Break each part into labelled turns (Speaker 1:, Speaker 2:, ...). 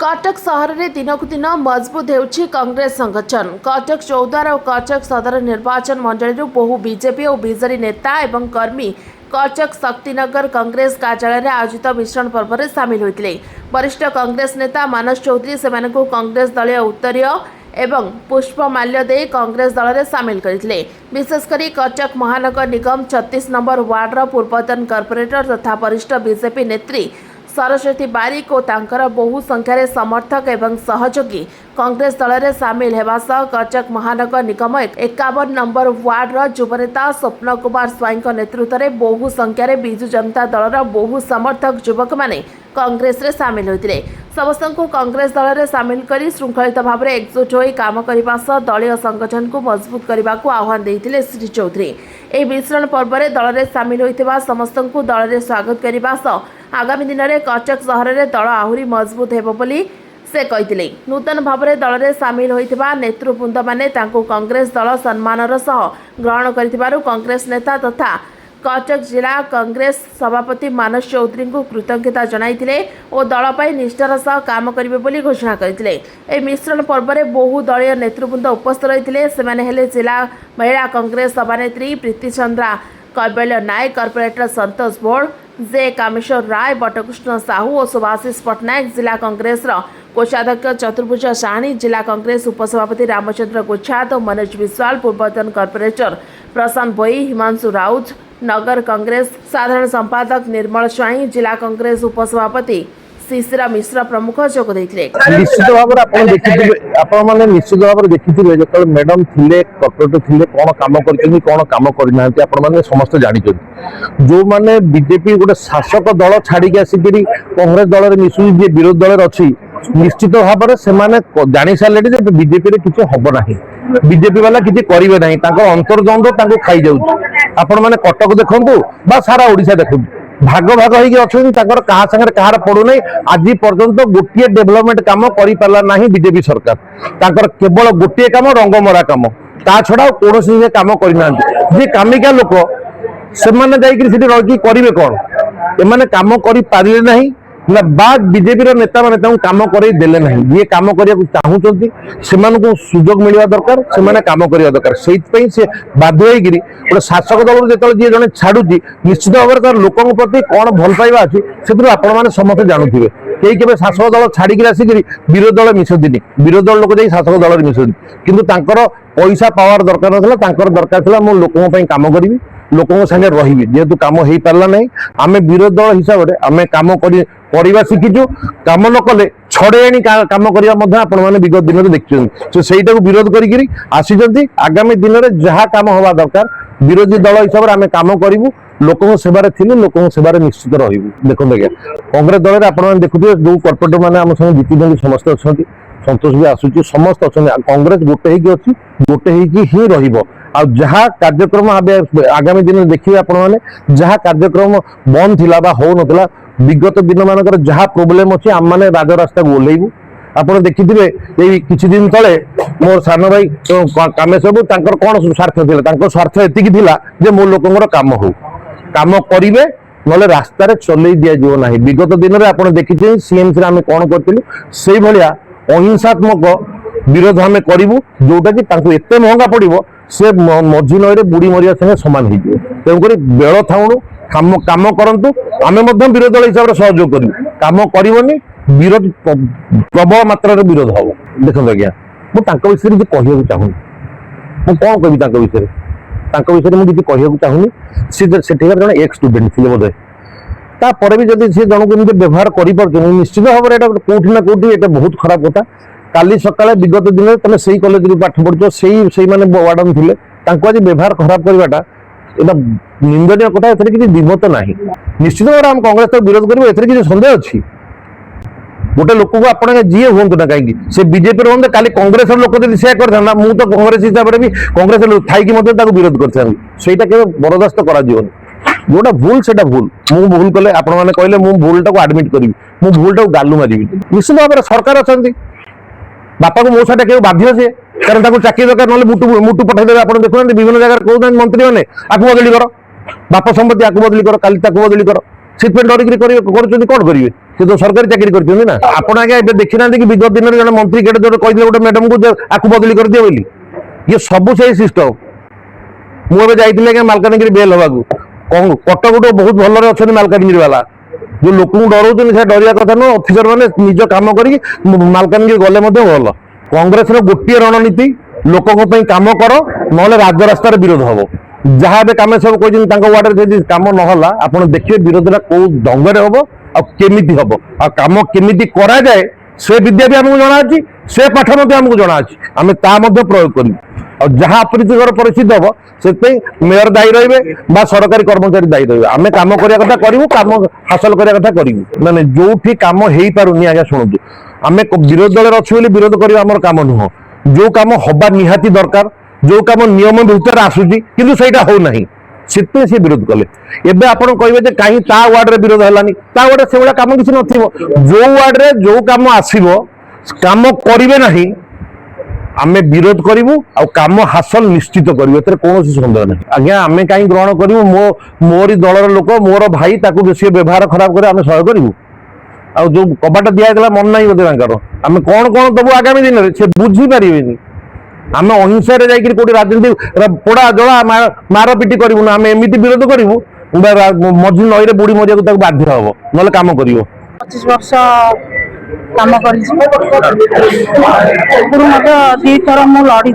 Speaker 1: कटक सहर में दिनक दिन मजबूत होउछि कांग्रेस संगठन। कटक चौद्वार और कटक सदर निर्वाचन मंडल बहु बीजेपी और बीजेडी नेता एवं कर्मी कटक शक्तिनगर कांग्रेस कार्यालय में आयोजित मिश्रण पर्व में सामिल होते। वरिष्ठ कांग्रेस नेता मानस चौधरी से कांग्रेस दलीय उत्तरीय एवं पुष्पमाल्य दे कांग्रेस दल में सामिल करते। विशेषकर कटक महानगर निगम 36 नंबर वार्डर पूर्वतन कॉर्पोरेटर तथा वरिष्ठ बीजेपी नेत्री सरस्वती बारिक और तांकर बहु संख्यार समर्थक एवं सहयोगी कांग्रेस दल में सामिल होगा सह कटक महानगर निगम 51 नंबर वार्डर युवनेता स्वप्न कुमार स्वाई नेतृत्व में बहु संख्यार बिजु जनता दलर बहु समर्थक युवक माने कांग्रेस रे सामिल होते। समस्त को कांग्रेस दल में सामिल कर श्रृंखलित भाव में एकजुट हो काम करने सह दलीय संगठन को मजबूत करने को आह्वान देते श्री चौधरी। यह मिश्रण पर्व में दल में सामिल होता समस्त को दल में स्वागत करने सह आगामी दिन में कटक सहर में दल आहरी मजबूत होली से कहते। नूतन भाव में दल में सामिल होता नेतृवृंद मैंने कांग्रेस दल सम्मानर सह ग्रहण कर कांग्रेस नेता तथा कटक जिला कांग्रेस सभापति मानस चौधरी को कृतज्ञता जनाइथिले और दल पर निष्ठार सह काम करेंगे बोली घोषणा करथिले। ए मिश्रण पर्व में बहु दलीय नेतृवृंद उपस्थित रहिथिले। सेमाने हेले जिला महिला कांग्रेस सभानेत्री प्रीति चंद्रा कैबल्य नायक कॉर्पोरेटर संतोष बोर्ड जे कामेश्वर राय बटकृष्ण साहू और सुभाषिष पट्टनायक जिला कांग्रेस कोषाध्यक्ष चतुर्भुज साहनी जिला कांग्रेस उपसभापति रामचंद्र गुच्छात और मनोज विश्वाल पूर्वतन कॉर्पोरेटर प्रशांत बोई हिमांशु राउत नगर कांग्रेस साधारण संपादक निर्मल स्वाई जिला कांग्रेस उपसभापति शिशिरा मिश्रा प्रमुख जोग देथिले।
Speaker 2: निश्चित भाव में निश्चित भाव में देखिए जो मैडम थिले कॉर्पोरेटर थिले कौन काम कर कौन काम करना समस्त जानते जो मैंने बीजेपी गोटे शासक दल छाड़ी आसिक कांग्रेस दल में मिशु जी विरोधी दल अच्छी निश्चित भाव में जानी सारे बीजेपी किसी हम ना बीजेपी वाला किसी करेंगे ना अंतर्द्वंद खाई जाऊँ आपण मैंने कटक देखु बा सारा ओडिशा देखु भाग भाग होकर कहा संगे कहार पड़ूना आज पर्यंत गोटे डेभलपमेंट कम कर बीजेपी सरकार केवल गोटे कम रंगमरा कम ता छड़ा कौन से कम करना जी कामिका लोक से रही करेंगे कौन एम कम कर नहीं ना बाद बीजेपी नेता मैंने काम करदेले ना ये कम करने चाहूँगी से सुजोग मिलवा दरकार से कम करवा दरकार से बाध्य गोटे शासक दल जो जी जन छाड़ुची निश्चित भाव में लोकों प्रति कौन भल पाइबा अच्छी से आपने समस्त जानूे कई के शासक दल छाड़ी आसिक विरोधी दल मिशंती विरोधी दल लोक जा शासक दल मिशंती किंतु पैसा पावर दरकार ना दरकार था मो लोकों कम करी लोकों संगे रही जेहेतु कम हो पारा ना आम विरोधी दल हिसाब से आम कम करवा शिखीचु कम न कले छड़े कम करवा विगत दिन में देखते से विरोध करी आगामी दिन में जहाँ कम हवा दरकार विरोधी दल हिसाब से आम कम करूँ लोकों सेवार थी लोकों सेवार निश्चित रही देखते आज्ञा कांग्रेस दल में आप देखुए जो कॉर्पोरेटर मैंने आम संगे जीति समस्त अच्छा संतोष भी आसूची समस्त अच्छा कांग्रेस गोटे अच्छी गोटे ही रही जहाँ कार्यक्रम आगामी दिन में देखिए आपण जहाँ कार्यक्रम बंद थिला बा हो नथिला विगत दिन मानकर जहाँ प्रोब्लेम अच्छी आम मैंने राजरास्ता को ओह्लैबू आपड़ देखिए किसी दिन तले मोर सान भाई कामेश्वर बाबू कौन स्वार्थ था स्वार्थ एतिक जे मो लोकर कम हो कम करेंगे ना रास्तार चल दिज्व ना विगत दिन में आप देखिए सीएमसी आम कौन करूँ से भाया अहिंसात्मक विरोध आम करूँ जोटा कि एत महंगा पड़ो से मझी नई बुड़ी मरिया संगे सामान हो तेणुक बेल थाणु कम करतु आम विरोधी दल हिसाब से सहयोग करूँ कम करनी विरोध प्रबल मात्रा विरोध हम देखो आज्ञा मुझे विषय कहूँ चाहूँ मुझे कौन कह विषय मुझे कहूँ चाहूँगी सी जन एक स्टूडेंट थे बोधे तापर भी जब सी जन को व्यवहार कर निश्चित भाव में कौटी ना कौटी ये बहुत खराब कथा काली सकाଳେ विगत दिन में तुम से कॉलेज पाठ पढ़ुच से वार्डन थे आज व्यवहार खराब करवाटा एटा निंदनीय कथा ए किसी दिमत ना निश्चित भाव आम कांग्रेस तो विरोध करें ए किसी सन्देह अच्छी गोटे लोक को आप जी हूँ ना कहीं से बीजेपी हूँ काली कांग्रेस लोक जब से करता मुझे तो कांग्रेस हिसाब से भी कांग्रेस थी विरोध करता बरदास्त कर जोटा भूल से भूल मु भूल कले आप कहले मुझे भूलटा को आडमिट करी मुझे भूलटा को गालू मारि निश्चित भाव में सरकार अच्छा बापा को मौसा टाक बाध्य से कारण चाकरी दरकार ना मुटु पठाईदेवे आप देखुना विभिन्न जगह कहते मंत्री मैंने आपको बदली कर बाप संपत्ति आपको बदली कर काली बदली कर डरिक कौन करेंगे से तो सरकारी चाकरी करते ना आपण आगे देखी ना कि विगत दिन में जन मंत्री केटे जो कहते गोटे मैडम को आपको बदली कर दियो बोली ये सब से सिस्टम मुझे जाइए क्या मालकानगिरी बेल हवाक कटक गोटे बहुत भल अच्छा मालकानगिरी वाला जो लोक डर से डरिया कथा नुह अफिसर मैंने निज कम कर मालकानगिरी गले भल कांग्रेस गोटे रणनीति लोक कम कर ना राजरास्त विरोध हम जहाँ भी कम सब कहते वार्ड कम ना आप देखिए विरोध कौ ढंग हम आमती हम आम केमी करा जाए से विद्या भी आमको जना अच्छी से पाठ आमको जना अच्छी आम ता प्रयोग कर और जहाँ अप्रीतिकर परिस्थिति हम से मेयर दायी रही सरकारी कर्मचारी दायी रही आम कम करने कथा करूँ कम हासिल करने कथा करूँ मैंने जो कम हो पारे आज्ञा शुणु आम विरोधी दल अच्छे विरोध करवा आम कम नुह जो कम हवा निहाती दरकार जो कम नियम भितर आसूची किंतु सेटा हो ना से विरोध कले एबे आपण कहबे कहीं ता वार्ड रे विरोध हलानी ता वार्ड से भाया कम किसी नथिबो जो वार्ड रे जो कम आसीबो काम करिवे नाही आमे विरोध करिवु आ काम हासिल निश्चित करिवु एतरे कोनोसी संदेह नाही आज्ञा आमे कहीं ग्रहण करिवु मोरी दलर लोक मोर भाई ताकू बेसी व्यवहार खराब करे आमे सहय करिवु आ जो कबाटा दिया गला मन नाही बोते तांकर आमे कोन कोन दबु आगामी दिन रे से बुझी परिबेनी आम अहिंसा जाकि कोटी राजनीति पोड़ा जला मार पिटी करूँ ना आम एमती विरोध करूँ मझी नई बुड़ी मजा बाध्य हम ना कम कर
Speaker 3: 25 वर्ष काम कर दी थर मु लड़ी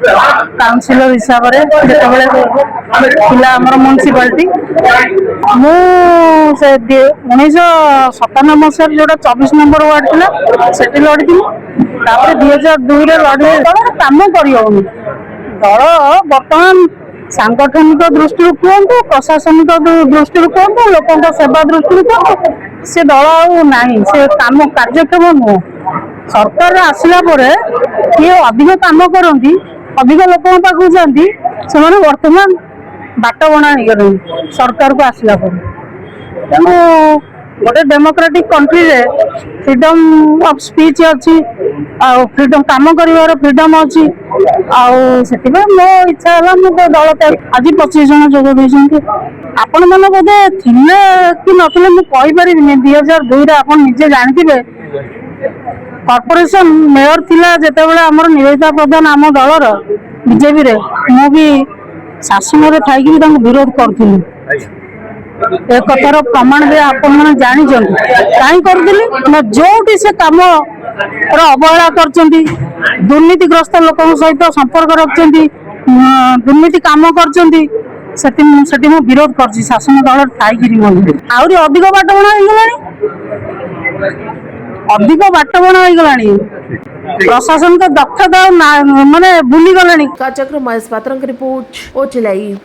Speaker 3: काउनसिलर हिसाब से जितेबाला म्यूनिशिपालिटी मुझे 1997 मसीह जो 24 नंबर वार्ड था से लड़ी 2002 लड़ी कम कर दल बर्तमान सांगठनिक दृष्टि कहतु प्रशासनिक दृष्टि कहतु लोक सेवा दृष्टि कहतु से दल ना से कम कार्यक्षम नुह सरकार आसला किए अधिक कम करती अधिक लोक पाक जाती से बर्तमान बाट बणा हो सरकार को आसला तेणु गोटे डेमोक्रेटिक कंट्री रे फ्रीडम ऑफ स्पीच अच्छी फ्रीडम काम कर फ्रीडम अच्छी मो इच्छा है मुझे दल आज 25 जन जोग देते आपण मैंने बोधे थिले कि नथिले मु कहि परिबिनी 2002 रे आपण निजे जानथिबे कॉर्पोरेशन मेयर थिला जेतेबेले हमर निवेदिता प्रधान आम दलर बीजेपी रे मु भी शासन रे थाई कि तांको विरोध करथिलि ए कथार प्रमाण भी आपण मैंने जानी कहीं करी जो से कम अवहेला कर दुर्नीतिग्रस्त लोक सहित संपर्क रखिंट दुर्नीति कम कर विरोध कर शासन दल थी आहरी अधिक बाट बणा अधिक बाट बणा प्रशासन का दक्षता माने भूली गलानी।
Speaker 1: काचक्र महेश पात्र रिपोर्ट ओचिलाई।